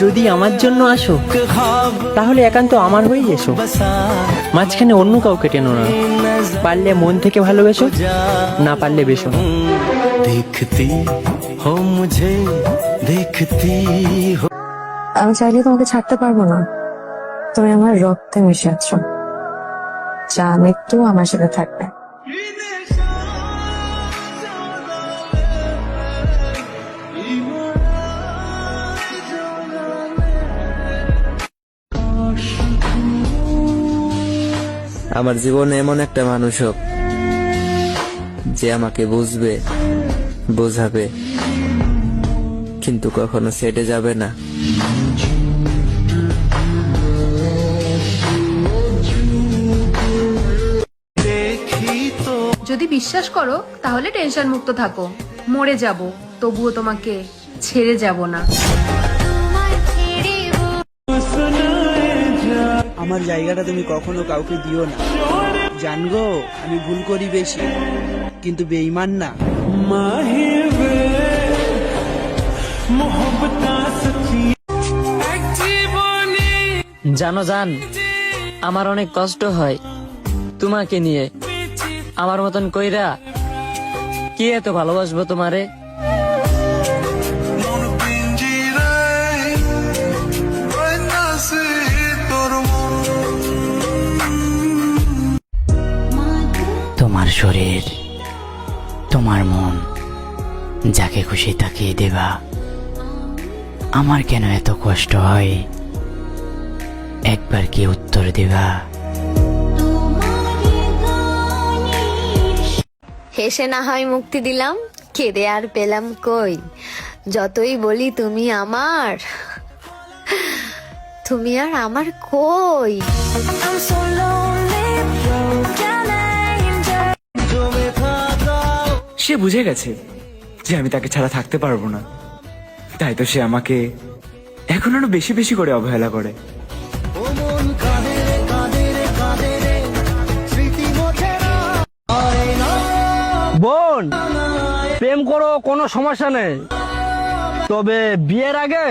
যদি আমার জন্য আসো তাহলে একান্ত আমার হয়েই এসো, মাঝখানে অন্য কাউকে টেনো না। পারলে মন থেকে ভালোবেসো, না পারলে বেসো না। দেখতি হো মুঝে দেখতি হো। আমি চাইলে তোমাকে ছাড়তে পারবো না, তুমি আমার রক্তে মিশে আছো, যা মৃত্যু আমার সাথে থাকবে। আমার জীবনে এমন একটা মানুষ হোক যে আমাকে বুঝবে, বোঝাবে, কিন্তু কখনো ছেড়ে যাবে না। যদি বিশ্বাস করো তাহলে টেনশন মুক্ত থাকো। মরে যাব তবুও তোমাকে ছেড়ে যাব না। আমার জায়গাটা তুমি কখনো কাউকে দিও না। জানগো আমি ভুল করি বেশি, কিন্তু বেঈমান না। জানো জান, আমার অনেক কষ্ট হয় তোমাকে নিয়ে। আমার মতন কইরা কি এত ভালোবাসবো তোমারে। তোমার শরীর, তোমার মন, যাকে খুশি তাকে দেবা। আমার কেন এত কষ্ট হয়, একবার কি উত্তর দেবা? হেসে না হয় মুক্তি দিলাম, কেঁদে আর পেলাম কই। যতই বলি তুমি আমার, তুমি আর আমার কই। সে বুঝে গেছে যে আমি তাকে ছাড়া থাকতে পারবো না, তাই তো সে আমাকে এখন আরো বেশি বেশি করে অবহেলা করে। বোন, প্রেম করো, কোনো সমস্যা নেই, তবে বিয়ের আগে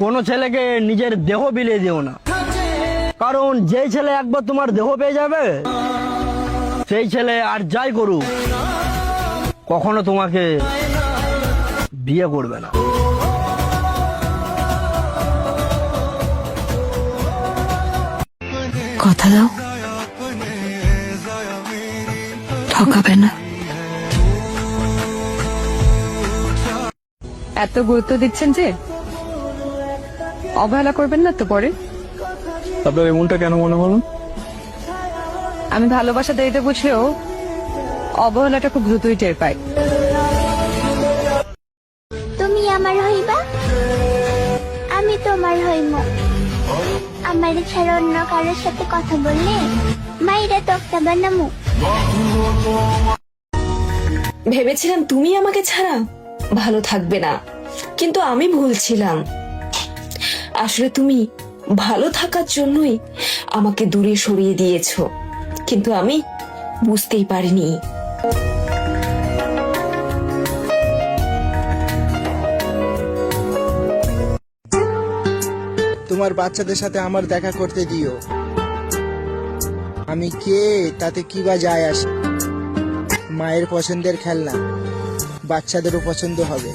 কোনো ছেলেকে নিজের দেহ বিলিয়ে দিও না। কারণ যেই ছেলে একবার তোমার দেহ পেয়ে যাবে, সেই ছেলে আর যাই করুক কখনো তোমাকে বিয়ে করবে না। কথা দাও, ঠকাবে না। এত গুরুত্ব দিচ্ছেন যে, অবহেলা করবেন না তো পরে। আপনার এমনটা কেন মনে হলো? আমি ভালোবাসা দেরিতে বুঝলেও অবহেলাটা খুব দ্রুতই টের পাই। তুমি আমার হইবা, আমি তোমার হইব। আমার ছাড়া অন্য কারোর সাথে কথা বললে মাইরা তক্তা বানামু। ভেবেছিলাম তুমি আমাকে ছাড়া ভালো থাকবে না, কিন্তু আমি ভুল ছিলাম। আসলে তুমি ভালো থাকার জন্যই আমাকে দূরে সরিয়ে দিয়েছো, কিন্তু আমি বুঝতেই পারিনি। তোমার বাচ্চাদের সাথে আমার দেখা করতে দিও। আমি কে তাতে কি বা যায় আসে। মায়ের পছন্দের খেলনা বাচ্চাদেরও পছন্দ হবে।